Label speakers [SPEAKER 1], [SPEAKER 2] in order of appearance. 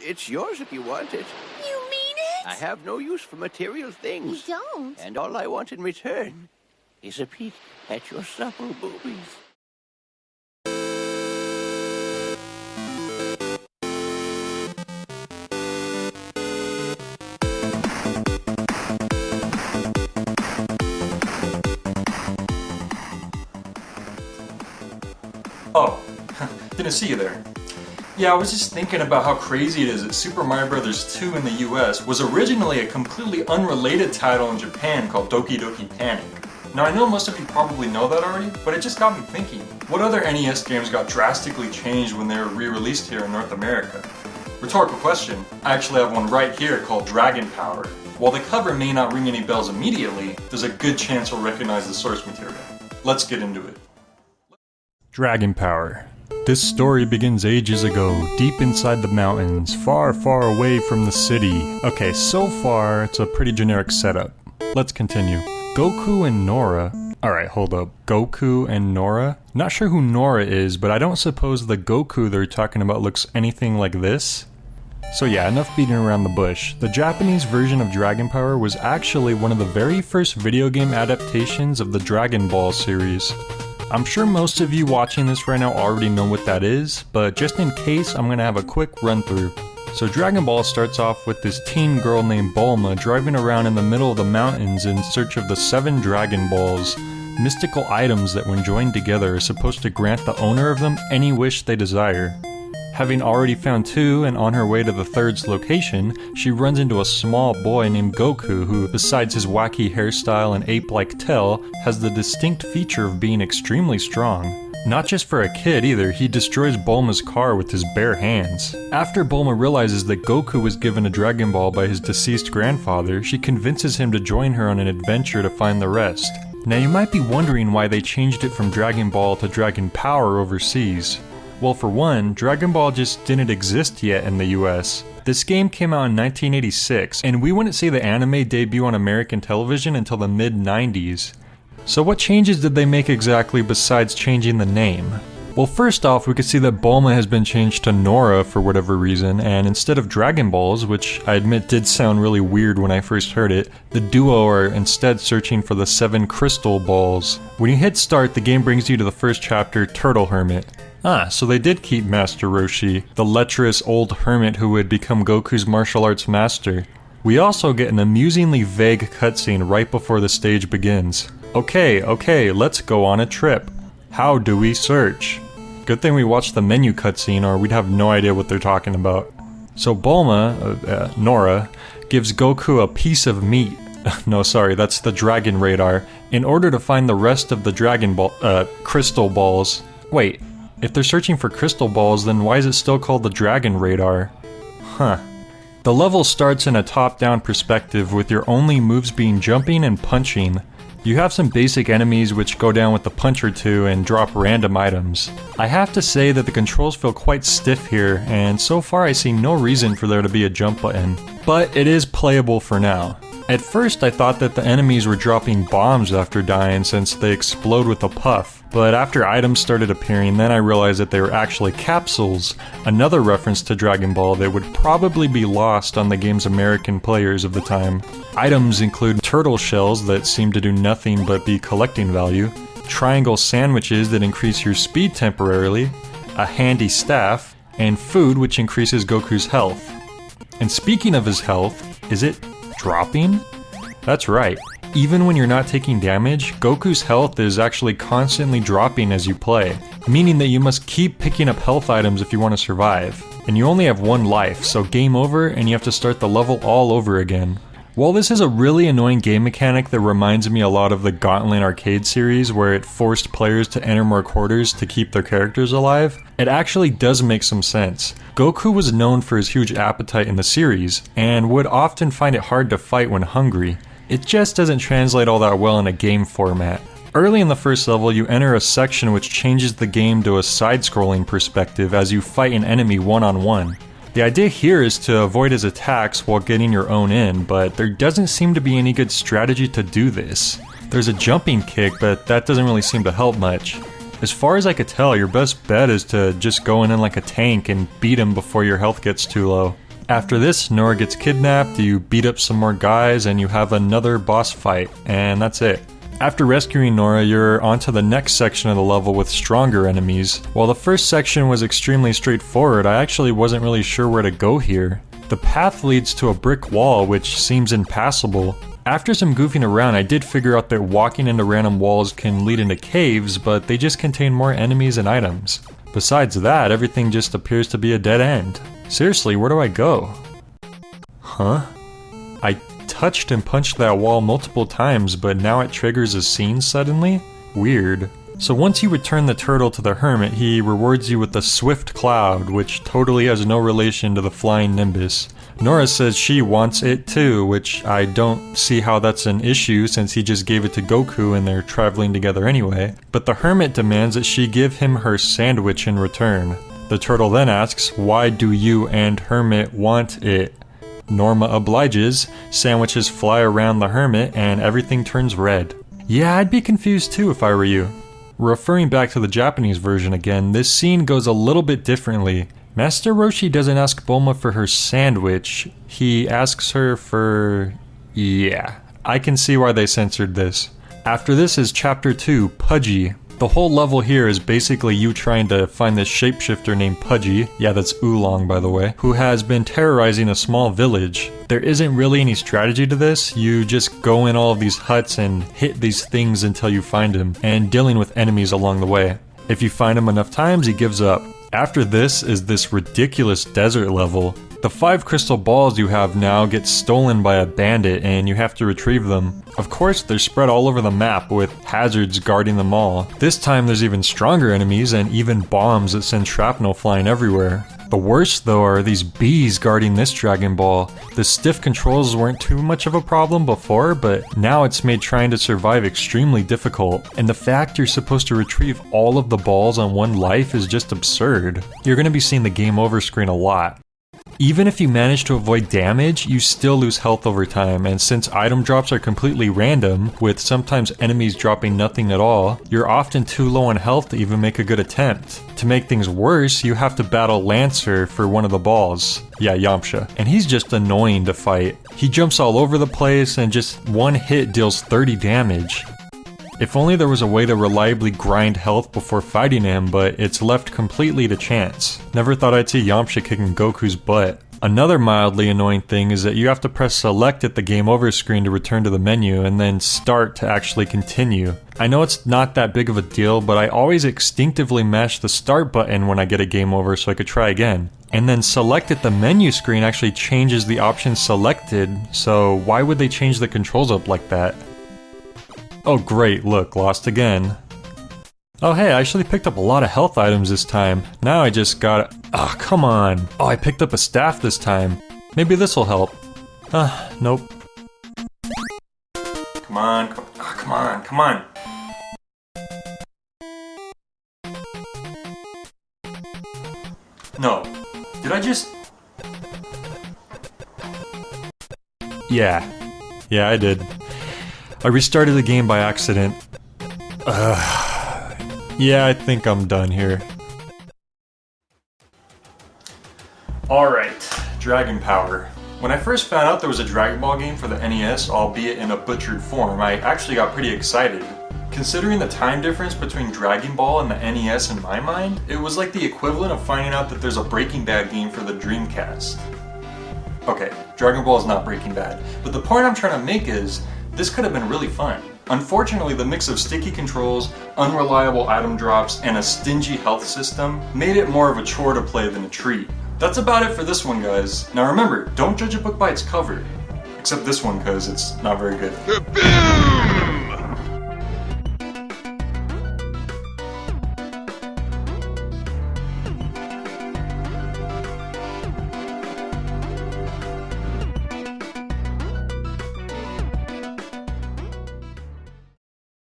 [SPEAKER 1] It's yours if you want it.
[SPEAKER 2] You mean it?
[SPEAKER 1] I have no use for material things.
[SPEAKER 2] You don't?
[SPEAKER 1] And all I want in return is a peek at your supple boobies.
[SPEAKER 3] Oh, didn't see you there. Yeah, I was just thinking about how crazy it is that Super Mario Bros. 2 in the US was originally a completely unrelated title in Japan called Doki Doki Panic. Now I know most of you probably know that already, but it just got me thinking, what other NES games got drastically changed when they were re-released here in North America? Rhetorical question, I actually have one right here called Dragon Power. While the cover may not ring any bells immediately, there's a good chance we'll recognize the source material. Let's get into it. Dragon Power. This story begins ages ago, deep inside the mountains, far, far away from the city. Okay, so far, it's a pretty generic setup. Let's continue. Goku and Nora. Alright, hold up. Goku and Nora? Not sure who Nora is, but I don't suppose the Goku they're talking about looks anything like this? So yeah, enough beating around the bush. The Japanese version of Dragon Power was actually one of the very first video game adaptations of the Dragon Ball series. I'm sure most of you watching this right now already know what that is, but just in case, I'm gonna have a quick run through. So Dragon Ball starts off with this teen girl named Bulma driving around in the middle of the mountains in search of the 7 Dragon Balls, mystical items that when joined together are supposed to grant the owner of them any wish they desire. Having already found 2 and on her way to the 3rd's location, she runs into a small boy named Goku who, besides his wacky hairstyle and ape-like tail, has the distinct feature of being extremely strong. Not just for a kid either, he destroys Bulma's car with his bare hands. After Bulma realizes that Goku was given a Dragon Ball by his deceased grandfather, she convinces him to join her on an adventure to find the rest. Now you might be wondering why they changed it from Dragon Ball to Dragon Power overseas. Well, for one, Dragon Ball just didn't exist yet in the US. This game came out in 1986, and we wouldn't see the anime debut on American television until the mid-90s. So what changes did they make exactly besides changing the name? Well, first off, we could see that Bulma has been changed to Nora for whatever reason, and instead of Dragon Balls, which I admit did sound really weird when I first heard it, the duo are instead searching for the 7 Crystal Balls. When you hit start, the game brings you to the first chapter, Turtle Hermit. Ah, so they did keep Master Roshi, the lecherous old hermit who would become Goku's martial arts master. We also get an amusingly vague cutscene right before the stage begins. Okay, let's go on a trip. How do we search? Good thing we watched the menu cutscene or we'd have no idea what they're talking about. So Bulma, Nora, gives Goku a piece of meat. No, sorry, that's the Dragon Radar, in order to find the rest of the Crystal Balls. Wait. If they're searching for Crystal Balls, then why is it still called the Dragon Radar? Huh. The level starts in a top-down perspective with your only moves being jumping and punching. You have some basic enemies which go down with a punch or two and drop random items. I have to say that the controls feel quite stiff here, and so far I see no reason for there to be a jump button. But it is playable for now. At first I thought that the enemies were dropping bombs after dying since they explode with a puff, but after items started appearing then I realized that they were actually capsules, another reference to Dragon Ball that would probably be lost on the game's American players of the time. Items include turtle shells that seem to do nothing but be collecting value, triangle sandwiches that increase your speed temporarily, a handy staff, and food which increases Goku's health. And speaking of his health, is it dropping? That's right. Even when you're not taking damage, Goku's health is actually constantly dropping as you play, meaning that you must keep picking up health items if you want to survive. And you only have 1 life, so game over and you have to start the level all over again. While this is a really annoying game mechanic that reminds me a lot of the Gauntlet arcade series where it forced players to enter more quarters to keep their characters alive, it actually does make some sense. Goku was known for his huge appetite in the series, and would often find it hard to fight when hungry. It just doesn't translate all that well in a game format. Early in the first level, you enter a section which changes the game to a side-scrolling perspective as you fight an enemy one-on-one. The idea here is to avoid his attacks while getting your own in, but there doesn't seem to be any good strategy to do this. There's a jumping kick, but that doesn't really seem to help much. As far as I could tell, your best bet is to just go in like a tank and beat him before your health gets too low. After this, Nora gets kidnapped, you beat up some more guys, and you have another boss fight, and that's it. After rescuing Nora, you're onto the next section of the level with stronger enemies. While the first section was extremely straightforward, I actually wasn't really sure where to go here. The path leads to a brick wall, which seems impassable. After some goofing around, I did figure out that walking into random walls can lead into caves, but they just contain more enemies and items. Besides that, everything just appears to be a dead end. Seriously, where do I go? Huh? I touched and punched that wall multiple times, but now it triggers a scene suddenly? Weird. So once you return the turtle to the hermit, he rewards you with the swift cloud, which totally has no relation to the flying nimbus. Nora says she wants it too, which I don't see how that's an issue since he just gave it to Goku and they're traveling together anyway. But the hermit demands that she give him her sandwich in return. The turtle then asks, why do you and hermit want it? Norma obliges, sandwiches fly around the hermit, and everything turns red. Yeah, I'd be confused too if I were you. Referring back to the Japanese version again, this scene goes a little bit differently. Master Roshi doesn't ask Bulma for her sandwich, he asks her for... yeah, I can see why they censored this. After this is Chapter 2, Pudgy. The whole level here is basically you trying to find this shapeshifter named Pudgy, yeah that's Oolong by the way, who has been terrorizing a small village. There isn't really any strategy to this, you just go in all of these huts and hit these things until you find him, and dealing with enemies along the way. If you find him enough times, he gives up. After this is this ridiculous desert level. The 5 crystal balls you have now get stolen by a bandit and you have to retrieve them. Of course, they're spread all over the map with hazards guarding them all. This time there's even stronger enemies and even bombs that send shrapnel flying everywhere. The worst though are these bees guarding this Dragon Ball. The stiff controls weren't too much of a problem before, but now it's made trying to survive extremely difficult. And the fact you're supposed to retrieve all of the balls on one life is just absurd. You're going to be seeing the game over screen a lot. Even if you manage to avoid damage, you still lose health over time, and since item drops are completely random, with sometimes enemies dropping nothing at all, you're often too low on health to even make a good attempt. To make things worse, you have to battle Lancer for one of the balls. Yeah, Yamcha. And he's just annoying to fight. He jumps all over the place and just one hit deals 30 damage. If only there was a way to reliably grind health before fighting him, but it's left completely to chance. Never thought I'd see Yamcha kicking Goku's butt. Another mildly annoying thing is that you have to press select at the game over screen to return to the menu and then start to actually continue. I know it's not that big of a deal, but I always instinctively mash the start button when I get a game over so I could try again. And then select at the menu screen actually changes the option selected, so why would they change the controls up like that? Oh great, look, lost again. Oh hey, I actually picked up a lot of health items this time. Now I just got... oh, come on. Oh, I picked up a staff this time. Maybe this'll help. Nope. Come on, come on, come on. No. Did I just... Yeah, I did. I restarted the game by accident. Yeah, I think I'm done here. Alright, Dragon Power. When I first found out there was a Dragon Ball game for the NES, albeit in a butchered form, I actually got pretty excited. Considering the time difference between Dragon Ball and the NES in my mind, it was like the equivalent of finding out that there's a Breaking Bad game for the Dreamcast. Okay, Dragon Ball is not Breaking Bad, but the point I'm trying to make is, this could have been really fun. Unfortunately, the mix of sticky controls, unreliable item drops, and a stingy health system made it more of a chore to play than a treat. That's about it for this one, guys. Now remember, don't judge a book by its cover. Except this one, because it's not very good.